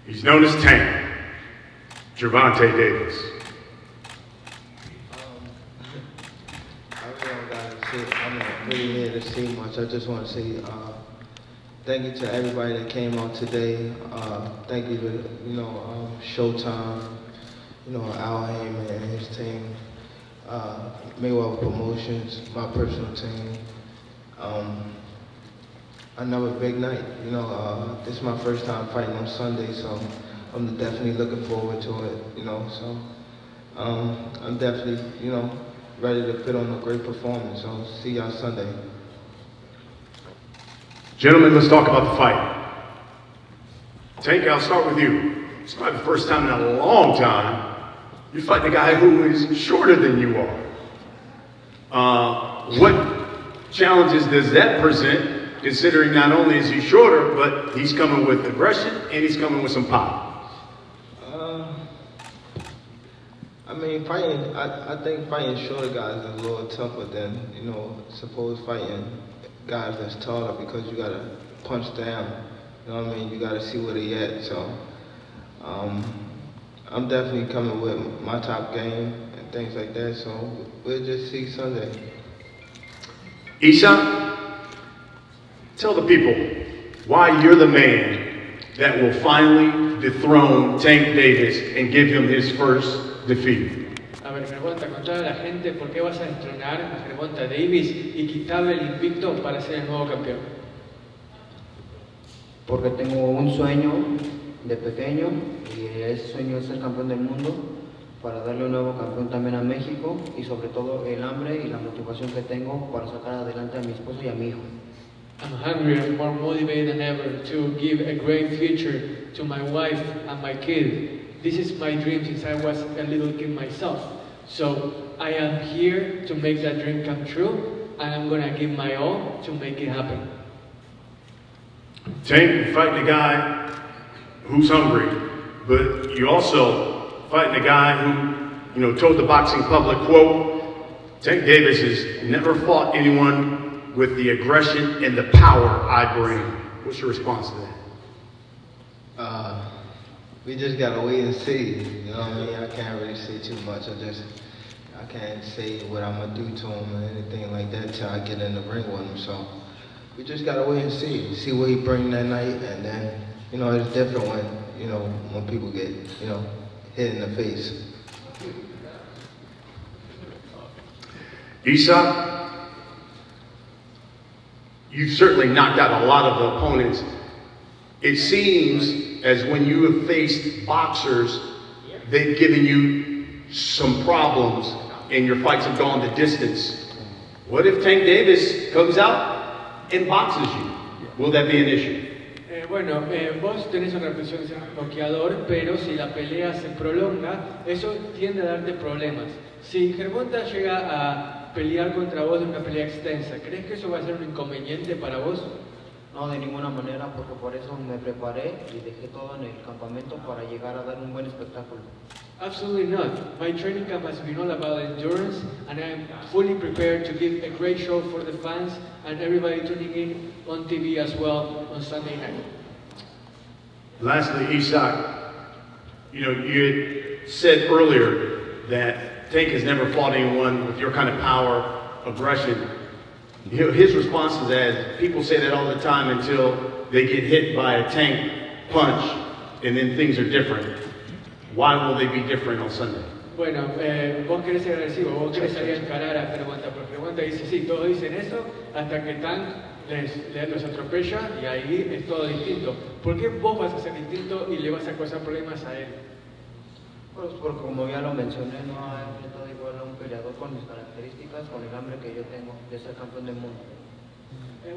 He's known as Tank, Gervonta Davis. I'm really here to say much. I just want to say thank you to everybody that came out today. Thank you to Showtime, Al Heyman and his team, Mayweather Promotions, my personal team. Another big night. This is my first time fighting on Sunday, so I'm definitely looking forward to it. So I'm definitely ready to put on a great performance. So see y'all Sunday. Gentlemen, let's talk about the fight. Tank, I'll start with you. It's probably the first time in a long time you fight a guy who is shorter than you are. What challenges does that present, considering not only is he shorter, but he's coming with aggression and he's coming with some power? I think fighting shorter guys is a little tougher than, suppose fighting guys that's taller, because you gotta punch down. You know what I mean? You gotta see where they at. So I'm definitely coming with my top game and things like that. So we'll just see Sunday. Isa, tell the people why you're the man that will finally dethrone Tank Davis and give him his first defeat. A ver, Gervonta, contale a la gente por qué vas a destronar a Gervonta Davis y quitarle el invicto para ser el nuevo campeón. Porque tengo un sueño de pequeño y ese sueño es ser campeón del mundo, para darle un nuevo campeón también a México y sobre todo el hambre y la motivación que tengo para sacar adelante a mi esposo y a mi hijo. I'm hungry and more motivated than ever to give a great future to my wife and my kid. This is my dream since I was a little kid myself. So I am here to make that dream come true, and I'm gonna give my all to make it happen. Tank, you're fighting a guy who's hungry, but you're also fighting a guy who, told the boxing public, quote, Tank Davis has never fought anyone with the aggression and the power I bring. What's your response to that? We just gotta wait and see. You know what I mean? I can't really say too much. I can't say what I'm gonna do to him or anything like that till I get in the ring with him. So we just gotta wait and see what he bring that night, and then it's different when people get hit in the face. Isa, you've certainly knocked out a lot of the opponents. It seems as when you have faced boxers, they've given you some problems and your fights have gone the distance. What if Tank Davis comes out and boxes you? Will that be an issue? Vos tenés una reputación de ser noqueador, pero si la pelea se prolonga, eso tiende a darte problemas. Si Gervonta llega a pelear contra vos en una pelea extensa, ¿crees que eso va a ser un inconveniente para vos? No, de ninguna manera, porque por eso me preparé y dejé todo en el campamento para llegar a dar un buen espectáculo. Absolutely not. My training camp has been all about endurance, and I'm fully prepared to give a great show for the fans and everybody tuning in on TV as well on Sunday night. Lastly, Isa, you had said earlier that Tank has never fought anyone with your kind of power, aggression. His response is that people say that all the time until they get hit by a Tank punch, and then things are different. Why will they be different on Sunday? Bueno, vos querés ser agresivo, vos querés salir a encarar a Gervonta, pero Gervonta dice sí, todos dicen eso hasta que Tank los atropella y ahí es todo distinto. ¿Por qué vos vas a ser distinto y le vas a causar problemas a él? Pues porque como ya lo mencioné, no ha enfrentado igual a un peleador con mis características, con el hambre que yo tengo de ser campeón del mundo.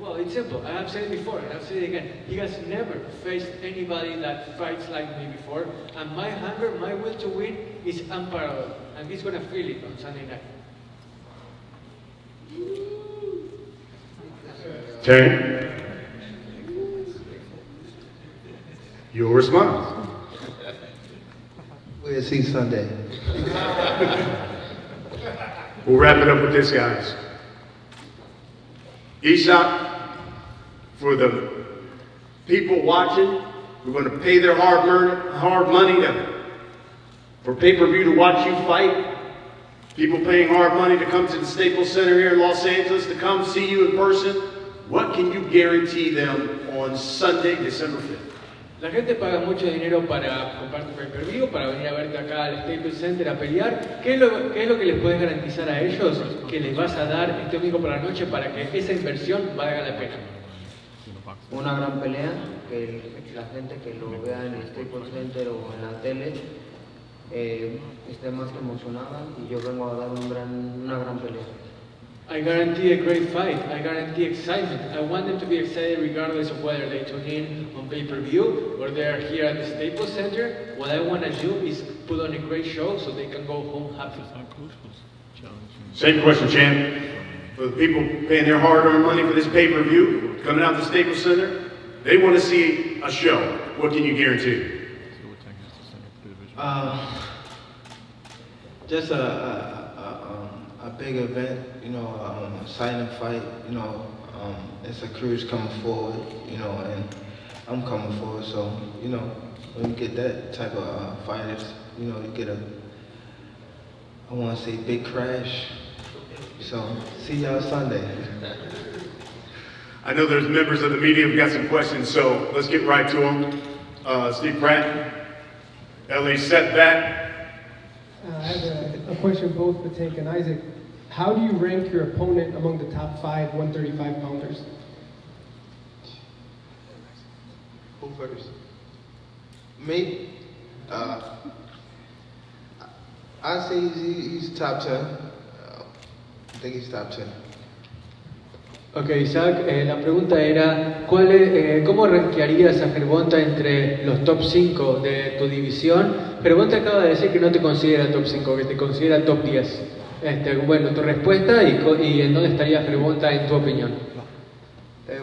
Well, it's simple. I have said it before, and I've said it again. He has never faced anybody that fights like me before, and my hunger, my will to win is unparalleled, and he's going to feel it on Sunday night. Tank, your response? We'll see Sunday. We'll wrap it up with this, guys. Isa, for the people watching We're going to pay their hard money for pay-per-view to watch you fight. People paying hard money to come to the Staples Center here in Los Angeles to come see you in person. What can you guarantee them on Sunday, December 5th? La gente paga mucho dinero para comprar tu pay-per-view, para venir a verte acá al Staples Center a pelear. ¿Qué es lo que les puedes garantizar a ellos que les vas a dar este domingo por la noche para que esa inversión valga la pena? Una gran pelea, que la gente que lo vea en el Staples Center o en la tele esté más que emocionada y yo vengo a dar una gran pelea. I guarantee a great fight. I guarantee excitement. I want them to be excited regardless of whether they tune in on pay-per-view or they are here at the Staples Center. What I want to do is put on a great show so they can go home happy. Same question, champ. For the people paying their hard-earned money for this pay-per-view, coming out to Staples Center, they want to see a show. What can you guarantee? Just a big event, a silent fight, it's a CRUZ coming forward, and I'm coming forward, so, when you get that type of fighters, you get I want to say big crash, so see y'all Sunday. I know there's members of the media who've got some questions, so let's get right to them. Steve Pratt, LA setback. I have a question both for Tank and Isaac. How do you rank your opponent among the top 5 135-pounders? Who first? Me? I say he's top 10. I think he's top 10. Ok, Isaac, la pregunta era, ¿cómo rankearías a Gervonta entre los top 5 de tu división? Gervonta acaba de decir que no te considera top 5, que te considera top 10. Bueno, tu respuesta y en dónde estaría Gervonta en tu opinión.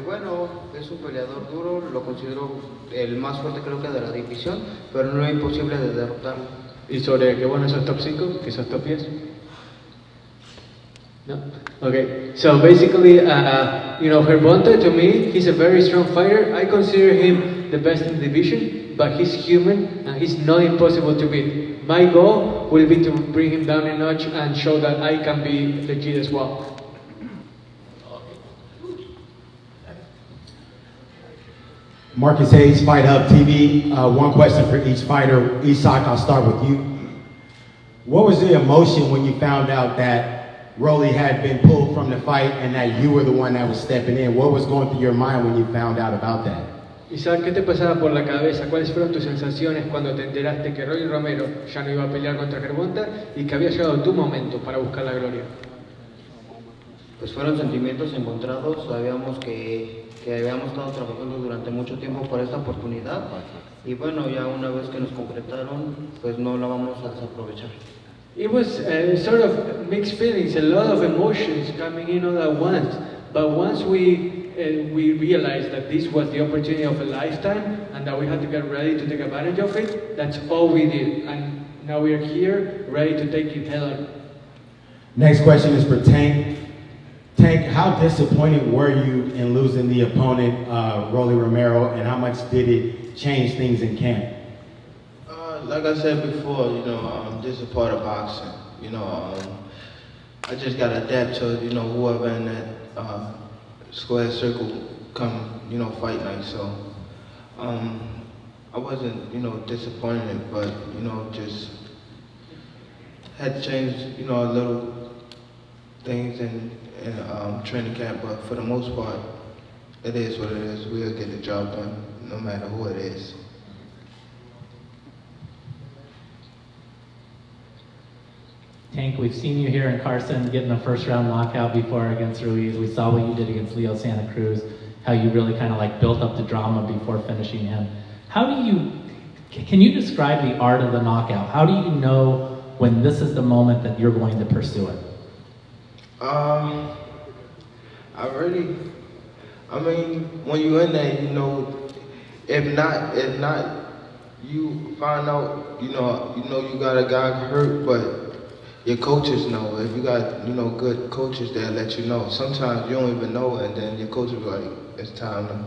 Bueno, es un peleador duro, lo considero el más fuerte creo que de la división, pero no es imposible de derrotarlo. ¿Y sobre que vos no sos top 5, que sos top 10? No? Okay, so basically, Gervonta, to me, he's a very strong fighter. I consider him the best in the division, but he's human and he's not impossible to beat. My goal will be to bring him down a notch and show that I can be legit as well. Marcus Hayes, Fight Hub TV. One question for each fighter. Isaac, I'll start with you. What was the emotion when you found out that Rolly had been pulled from the fight and that you were the one that was stepping in? What was going through your mind when you found out about that? Isaac, ¿qué te pasaba por la cabeza? ¿Cuáles fueron tus sensaciones cuando te enteraste que Rolly Romero ya no iba a pelear contra Gervonta y que había llegado tu momento para buscar la gloria? Pues fueron sentimientos encontrados, sabíamos que habíamos estado trabajando durante mucho tiempo por esta oportunidad y bueno, ya una vez que nos concretaron, pues no la vamos a desaprovechar. It was sort of mixed feelings, a lot of emotions coming in all at once. But once we realized that this was the opportunity of a lifetime and that we had to get ready to take advantage of it, that's all we did. And now we are here, ready to take it head on. Next question is for Tank. Tank, how disappointed were you in losing the opponent, Rolly Romero, and how much did it change things in camp? Like I said before, this is part of boxing. I just gotta adapt to, whoever in that square circle come, fight night. So, I wasn't, disappointed, but, just had to change, a little things in training camp. But for the most part, it is what it is. We'll get the job done, no matter who it is. Tank, we've seen you here in Carson getting a first round knockout before against Ruiz. We saw what you did against Leo Santa Cruz, how you really kind of built up the drama before finishing him. Can you describe the art of the knockout? How do you know when this is the moment that you're going to pursue it? When you're in there, if not, you find out, you got a guy hurt, but your coaches know. If you got, good coaches, they'll let you know. Sometimes you don't even know, and then your coach will be like, it's time to,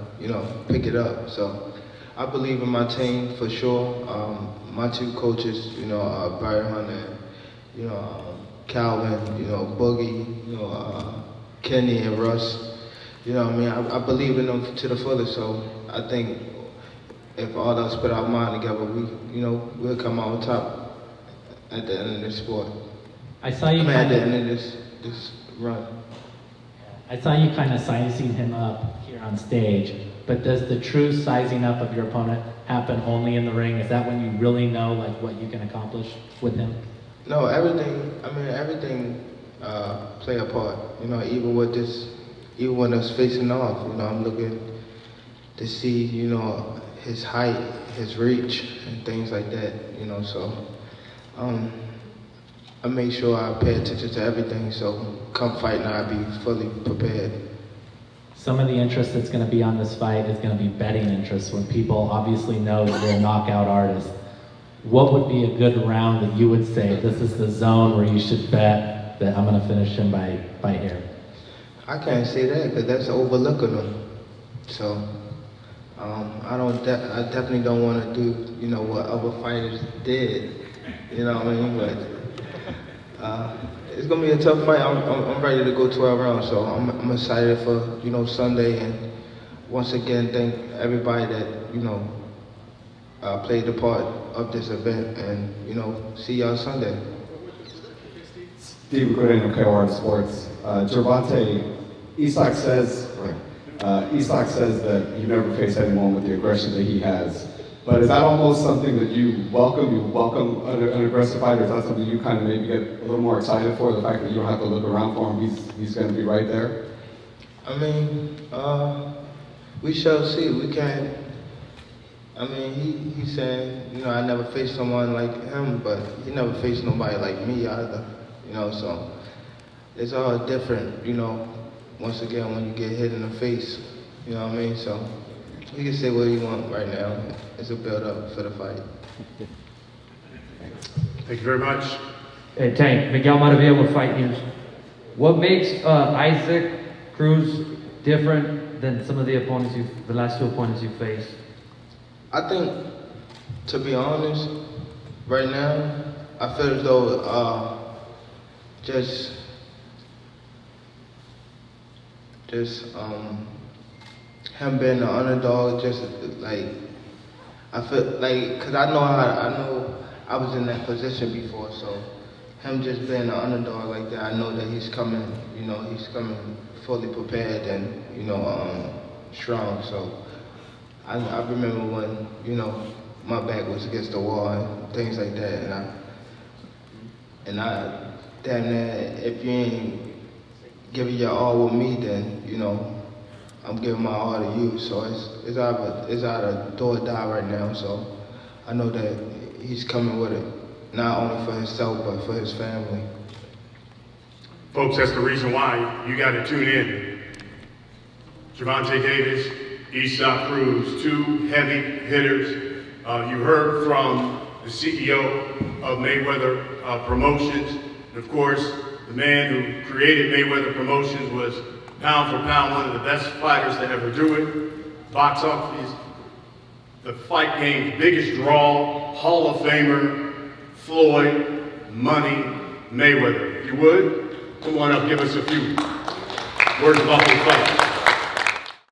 pick it up. So I believe in my team for sure. My two coaches, Byron Hunter, Calvin, Boogie, Kenny and Russ. You know what I mean? I believe in them to the fullest. So I think if all of us put our mind together, we'll come out on top at the end of this sport. I saw you at the end of this run. I saw you kind of sizing him up here on stage, but does the true sizing up of your opponent happen only in the ring? Is that when you really know like what you can accomplish with him? No, everything play a part. Even when it's facing off, I'm looking to see, his height, his reach, and things like that, so I make sure I pay attention to everything, so come fight and I'll be fully prepared. Some of the interest that's going to be on this fight is going to be betting interest when people obviously know that you're a knockout artist. What would be a good round that you would say, this is the zone where you should bet that I'm going to finish him by here? I can't say that because that's overlooking him. So I definitely don't want to do, what other fighters did. You know what I mean? But it's gonna be a tough fight. I'm ready to go 12 rounds, so I'm excited for Sunday, and once again thank everybody that played the part of this event, and see y'all Sunday. Steve Guerrera, KOR Sports. Gervonta, Isak says that you never face anyone with the aggression that he has. But is that almost something that you welcome? You welcome an aggressive fighter? Is that something you kind of maybe get a little more excited for? The fact that you don't have to look around for him, he's going to be right there? I mean, we shall see. We can't. I mean, he's saying, I never faced someone like him, but he never faced nobody like me either. So it's all different, once again, when you get hit in the face, you know what I mean? So you can say what you want right now. It's a build-up for the fight. Thank you very much. Hey, Tank, Miguel Maravilla with Fight News. What makes Isaac Cruz different than some of the last two opponents you faced? I think, to be honest, right now, I feel as though him being the underdog, I feel like, cause I know I was in that position before, so him just being the underdog like that, I know that he's coming, he's coming fully prepared and, strong. So I remember when, my back was against the wall and things like that, and I damn near, if you ain't giving your all with me, then, I'm giving my all to you. So it's either do or die right now. So I know that he's coming with it, not only for himself, but for his family. Folks, that's the reason why you got to tune in. Gervonta Davis, Isak Cruz, two heavy hitters. You heard from the CEO of Mayweather Promotions. And of course, the man who created Mayweather Promotions was pound for pound one of the best fighters to ever do it. Box office, the fight game's biggest draw, Hall of Famer, Floyd, Money, Mayweather. If you would, come on up, give us a few words about the fight.